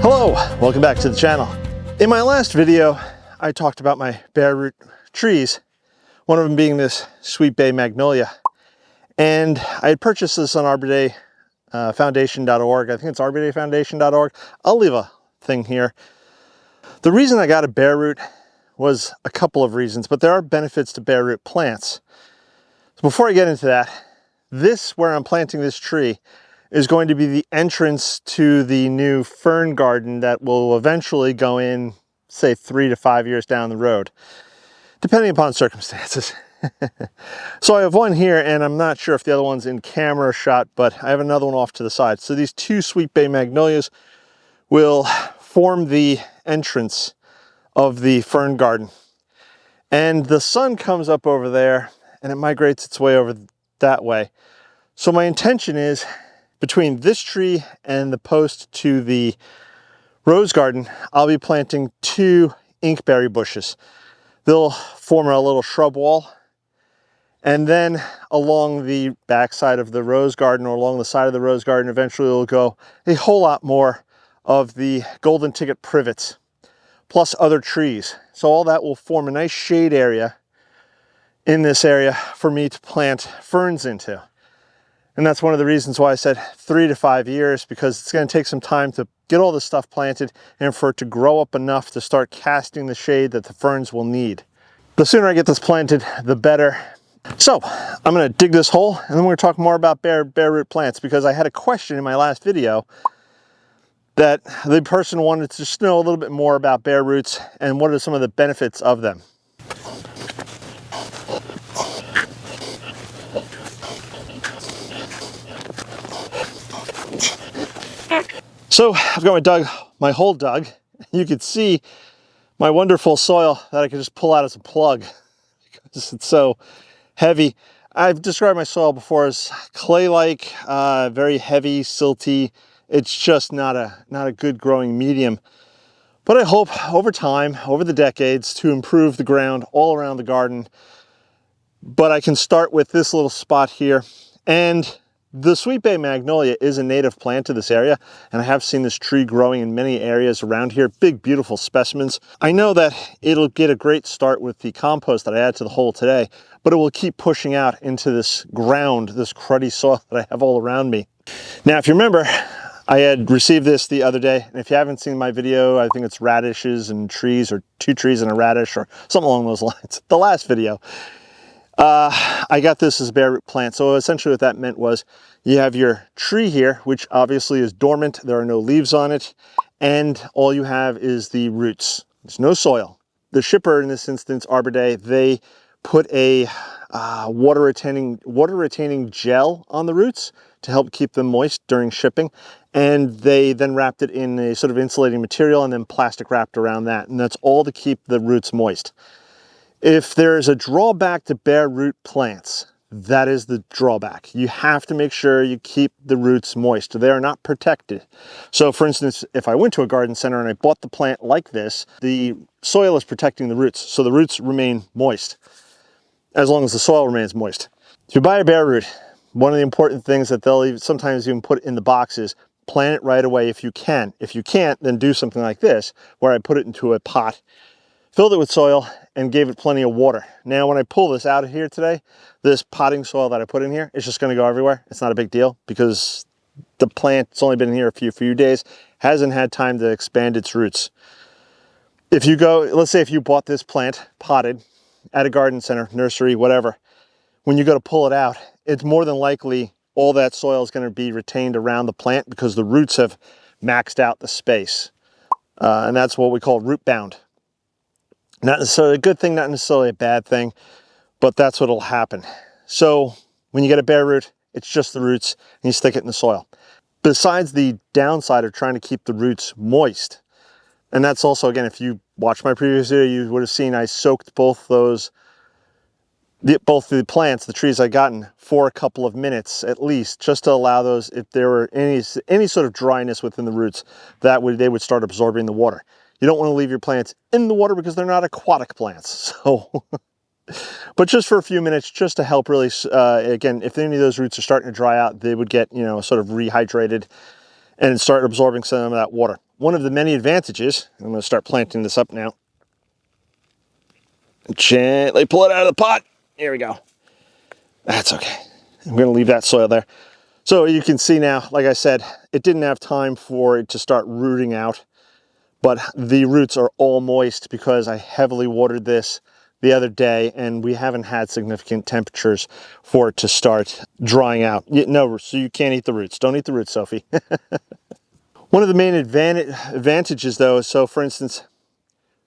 Hello, welcome back to the channel. In my last video, I talked about my bare root trees, one of them being this Sweet Bay Magnolia. And I had purchased this on arbordayfoundation.org. I think it's arbordayfoundation.org. I'll leave a thing here. The reason I got a bare root was a couple of reasons, but there are benefits to bare root plants. So before I get into that, where I'm planting this tree is going to be the entrance to the new fern garden that will eventually go in, say, 3 to 5 years down the road, depending upon circumstances. So I have one here, and I'm not sure if the other one's in camera shot, but I have another one off to the side. So these two Sweet Bay Magnolias will form the entrance of the fern garden. And the sun comes up over there, and it migrates its way over that way. So my intention is, between this tree and the post to the rose garden, I'll be planting 2 inkberry bushes. They'll form a little shrub wall, and then along the backside of the rose garden, or along the side of the rose garden, eventually will go a whole lot more of the golden ticket privets, plus other trees. So all that will form a nice shade area in this area for me to plant ferns into. And that's one of the reasons why I said 3 to 5 years, because it's going to take some time to get all this stuff planted and for it to grow up enough to start casting the shade that the ferns will need. The sooner I get this planted, the better. So I'm going to dig this hole, and then we're going to talk more about bare root plants, because I had a question in my last video that the person wanted to just know a little bit more about bare roots and what are some of the benefits of them. So I've got my hole dug. You could see my wonderful soil that I can just pull out as a plug because it's so heavy. I've described my soil before as clay-like, very heavy, silty. It's just not a good growing medium. But I hope over time, over the decades, to improve the ground all around the garden. But I can start with this little spot here. And the Sweet Bay Magnolia is a native plant to this area, and I have seen this tree growing in many areas around here. Big, beautiful specimens. I know that it'll get a great start with the compost that I added to the hole today, but it will keep pushing out into this ground, this cruddy soil that I have all around me. Now, if you remember, I had received this the other day, and if you haven't seen my video, I think it's radishes and trees, or 2 trees and a radish, or something along those lines. The last video. I got this as a bare root plant. So essentially what that meant was you have your tree here, which obviously is dormant. There are no leaves on it. And all you have is the roots. There's no soil. The shipper, in this instance, Arbor Day, they put a water retaining gel on the roots to help keep them moist during shipping. And they then wrapped it in a sort of insulating material and then plastic wrapped around that. And that's all to keep the roots moist. If there is a drawback to bare root plants, that is the drawback. You have to make sure you keep the roots moist. They are not protected. So for instance, if I went to a garden center and I bought the plant like this, the soil is protecting the roots. So the roots remain moist as long as the soil remains moist. If you buy a bare root, one of the important things that they'll sometimes even put in the box is plant it right away if you can. If you can't, then do something like this, where I put it into a pot, filled it with soil, and gave it plenty of water. Now, when I pull this out of here today, this potting soil that I put in here is just gonna go everywhere. It's not a big deal because the plant's only been in here a few days, hasn't had time to expand its roots. If you go, let's say if you bought this plant potted at a garden center, nursery, whatever, when you go to pull it out, it's more than likely all that soil is gonna be retained around the plant because the roots have maxed out the space. And that's what we call root bound. Not necessarily a good thing, not necessarily a bad thing, but that's what'll happen. So when you get a bare root, it's just the roots, and you stick it in the soil. Besides the downside of trying to keep the roots moist, and that's also, again, if you watched my previous video, you would have seen I soaked both the plants, the trees I gotten, for a couple of minutes at least, just to allow those, if there were any sort of dryness within the roots, they would start absorbing the water. You don't want to leave your plants in the water because they're not aquatic plants. So, but just for a few minutes, just to help really, again, if any of those roots are starting to dry out, they would get, sort of rehydrated and start absorbing some of that water. one of the many advantages, I'm going to start planting this up now. Gently pull it out of the pot. Here we go. That's okay. I'm going to leave that soil there. So you can see now, like I said, it didn't have time for it to start rooting out, but the roots are all moist because I heavily watered this the other day, and we haven't had significant temperatures for it to start drying out. No, so you can't eat the roots. Don't eat the roots, Sophie. One of the main advantages though, so for instance,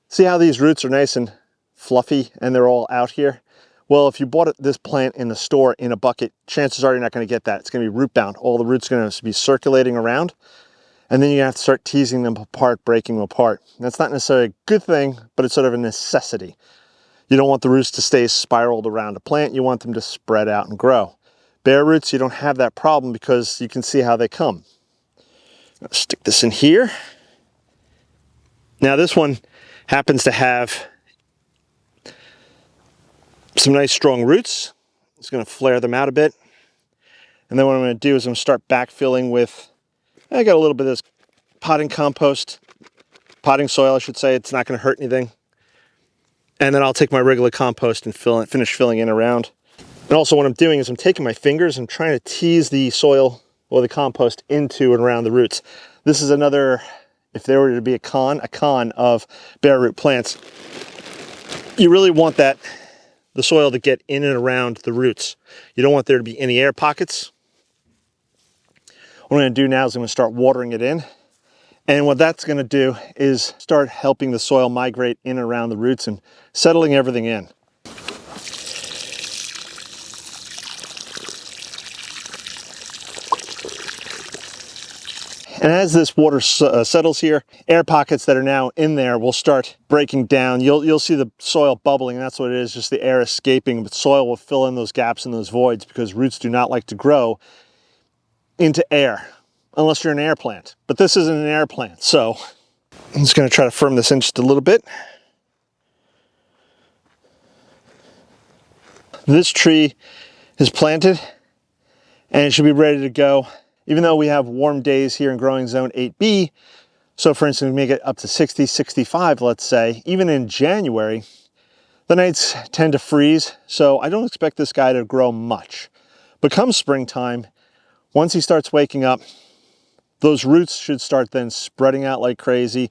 see how these roots are nice and fluffy and they're all out here? Well, if you bought this plant in the store in a bucket, chances are you're not going to get that. It's going to be root bound. All the roots are going to be circulating around, and then you have to start teasing them apart, breaking them apart. That's not necessarily a good thing, but it's sort of a necessity. You don't want the roots to stay spiraled around a plant. You want them to spread out and grow. Bare roots, you don't have that problem because you can see how they come. I'll stick this in here. Now this one happens to have some nice strong roots. It's going to flare them out a bit. And then what I'm going to do is I'm going to start backfilling with, I got a little bit of this potting soil, I should say. It's not going to hurt anything. And then I'll take my regular compost and finish filling in around. And also what I'm doing is I'm taking my fingers and trying to tease the soil or the compost into and around the roots. This is another, if there were to be a con of bare root plants. You really want the soil to get in and around the roots. You don't want there to be any air pockets. What I'm going to do now is I'm going to start watering it in. And what that's going to do is start helping the soil migrate in and around the roots and settling everything in. And as this water settles here, air pockets that are now in there will start breaking down. You'll see the soil bubbling, and that's what it is, just the air escaping, but soil will fill in those gaps and those voids because roots do not like to grow into air unless you're an air plant. But this isn't an air plant, so I'm just going to try to firm this in just a little bit. This tree is planted and it should be ready to go. Even though we have warm days here in growing zone 8B, so for instance, we make it up to 60, 65, let's say, even in January, the nights tend to freeze. So I don't expect this guy to grow much. But come springtime, once he starts waking up, those roots should start then spreading out like crazy.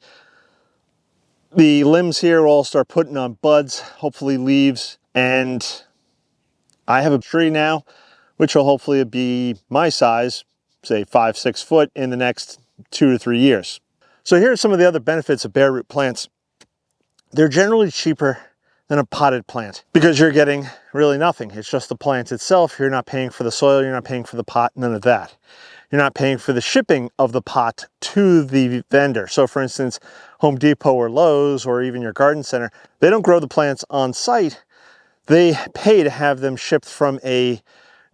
The limbs here will all start putting on buds, hopefully leaves. And I have a tree now, which will hopefully be my size, say 5-6 foot in the next 2 to 3 years. So here are some of the other benefits of bare root plants. They're generally cheaper than a potted plant because you're getting really nothing. It's just the plant itself. You're not paying for the soil, you're not paying for the pot, none of that. You're not paying for the shipping of the pot to the vendor. So for instance, Home Depot or Lowe's or even your garden center, they don't grow the plants on site. They pay to have them shipped from a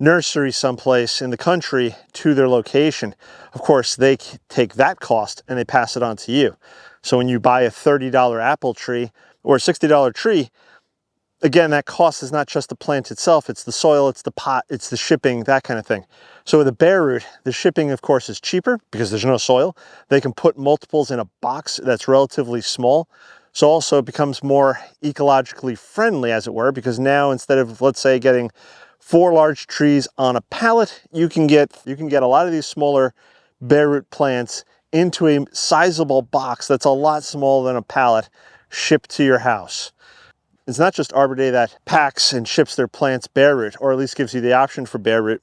nursery someplace in the country to their location. Of course, they take that cost and they pass it on to you. So when you buy a $30 apple tree or a $60 tree, again, that cost is not just the plant itself, it's the soil, it's the pot, it's the shipping, that kind of thing. So with a bare root, the shipping, of course, is cheaper because there's no soil. They can put multiples in a box that's relatively small. So also it becomes more ecologically friendly, as it were, because now instead of, let's say, getting 4 large trees on a pallet, you can get a lot of these smaller bare root plants into a sizable box that's a lot smaller than a pallet shipped to your house. It's not just Arbor Day that packs and ships their plants bare root, or at least gives you the option for bare root.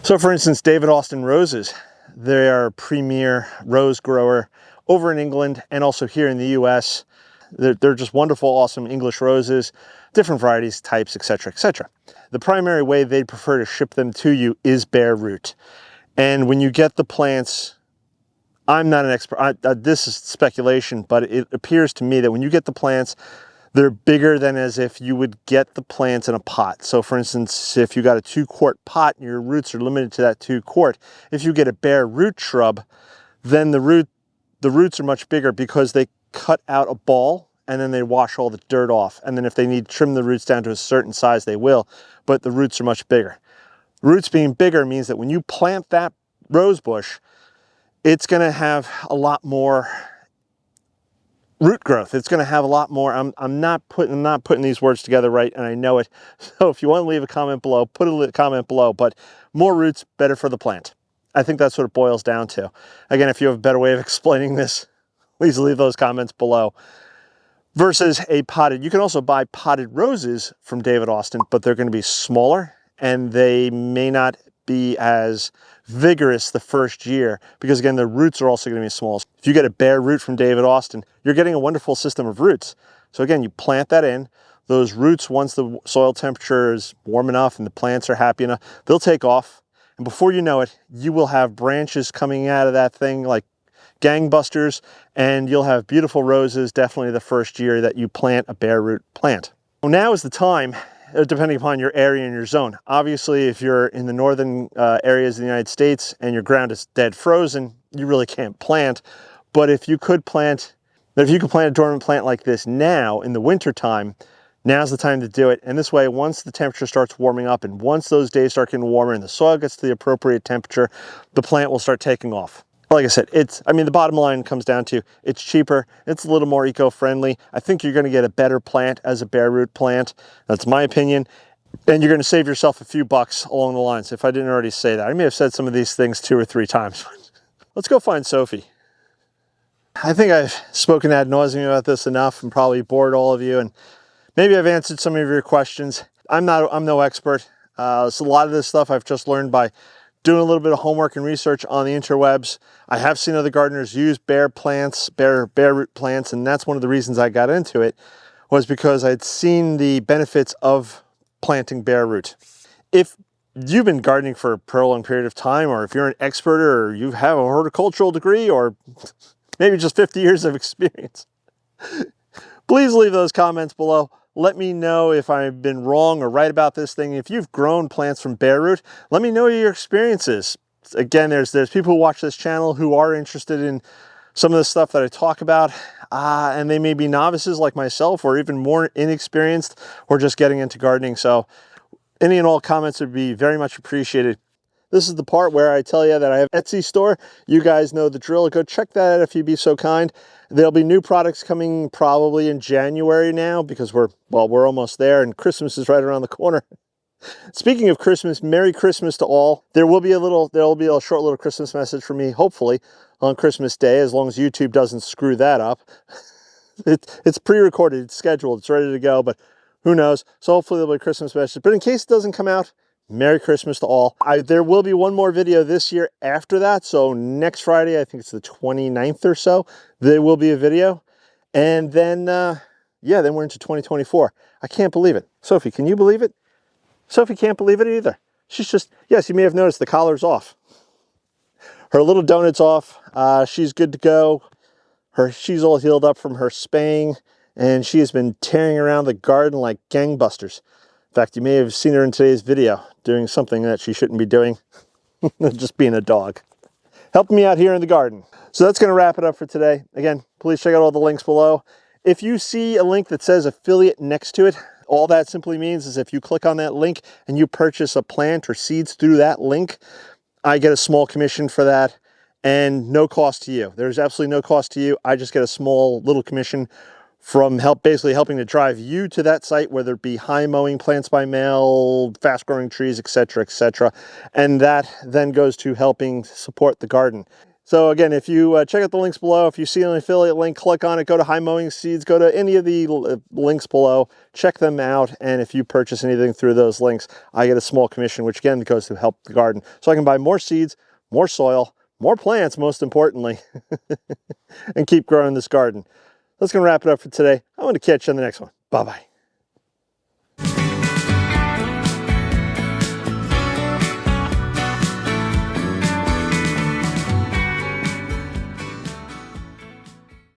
So for instance, David Austin Roses, they are a premier rose grower over in England and also here in the US. They're just wonderful, awesome English roses, different varieties, types, etc., etc. The primary way they'd prefer to ship them to you is bare root. And when you get the plants, I'm not an expert, this is speculation, but it appears to me that when you get the plants, they're bigger than as if you would get the plants in a pot. So for instance, if you got a 2-quart pot and your roots are limited to that 2 quart, if you get a bare root shrub, then the roots are much bigger because they cut out a ball and then they wash all the dirt off. And then if they need to trim the roots down to a certain size, they will, but the roots are much bigger. Roots being bigger means that when you plant that rose bush, it's gonna have a lot more root growth. It's going to have a lot more. I'm not putting these words together right, and I know it. So if you want to leave a comment below, put a comment below. But more roots, better for the plant. I think that's what it boils down to. Again, if you have a better way of explaining this, please leave those comments below. Versus a potted, you can also buy potted roses from David Austin, but they're going to be smaller and they may not be as vigorous the first year because, again, the roots are also going to be small. If you get a bare root from David Austin, you're getting a wonderful system of roots. So again, you plant that in. Those roots, once the soil temperature is warm enough and the plants are happy enough, they'll take off. And before you know it, you will have branches coming out of that thing like gangbusters, and you'll have beautiful roses definitely the first year that you plant a bare root plant. Well, now is the time, depending upon your area and your zone. Obviously, if you're in the northern areas of the United States and your ground is dead frozen, you really can't plant. But if you could plant a dormant plant like this now in the winter time, now's the time to do it. And this way, once the temperature starts warming up and once those days start getting warmer and the soil gets to the appropriate temperature, the plant will start taking off. Like I said, the bottom line comes down to it's cheaper, it's a little more eco-friendly. I think you're going to get a better plant as a bare root plant. That's my opinion. And you're going to save yourself a few bucks along the lines. If I didn't already say that, I may have said some of these things 2 or 3 times. Let's go find Sophie. I think I've spoken ad nauseum about this enough and probably bored all of you. And maybe I've answered some of your questions. I'm no expert. So a lot of this stuff I've just learned by doing a little bit of homework and research on the interwebs. I have seen other gardeners use bare root plants, and that's one of the reasons I got into it, was because I'd seen the benefits of planting bare root. If you've been gardening for a prolonged period of time, or if you're an expert, or you have a horticultural degree, or maybe just 50 years of experience, please leave those comments below. Let me know if I've been wrong or right about this thing. If you've grown plants from bare root, let me know your experiences. Again, there's people who watch this channel who are interested in some of the stuff that I talk about, and they may be novices like myself or even more inexperienced or just getting into gardening. So any and all comments would be very much appreciated. This is the part where I tell you that I have an Etsy store. You guys know the drill. Go check that out if you'd be so kind. There'll be new products coming probably in January now because we're almost there and Christmas is right around the corner. Speaking of Christmas, Merry Christmas to all. There'll be a short little Christmas message for me, hopefully, on Christmas Day, as long as YouTube doesn't screw that up. It's pre-recorded, it's scheduled, it's ready to go, but who knows? So hopefully there'll be a Christmas message. But in case it doesn't come out, Merry Christmas to all. There will be one more video this year after that. So next Friday, I think it's the 29th or so, there will be a video. And then, yeah, then we're into 2024. I can't believe it. Sophie, can you believe it? Sophie can't believe it either. She's just, yes, you may have noticed the collar's off. Her little donut's off. She's good to go. She's all healed up from her spaying, and she has been tearing around the garden like gangbusters. In fact, you may have seen her in today's video doing something that she shouldn't be doing, just being a dog. Helping me out here in the garden. So that's going to wrap it up for today. Again, please check out all the links below. If you see a link that says affiliate next to it, all that simply means is if you click on that link and you purchase a plant or seeds through that link, I get a small commission for that and no cost to you. There's absolutely no cost to you. I just get a small little commission from basically helping to drive you to that site, whether it be high mowing, plants by mail, fast growing trees, etc., etc. And that then goes to helping support the garden. So again, if you check out the links below, if you see an affiliate link, click on it, go to High Mowing Seeds, go to any of the links below, check them out. And if you purchase anything through those links, I get a small commission, which again goes to help the garden. So I can buy more seeds, more soil, more plants, most importantly, and keep growing this garden. That's going to wrap it up for today. I'm going to catch you on the next one. Bye-bye.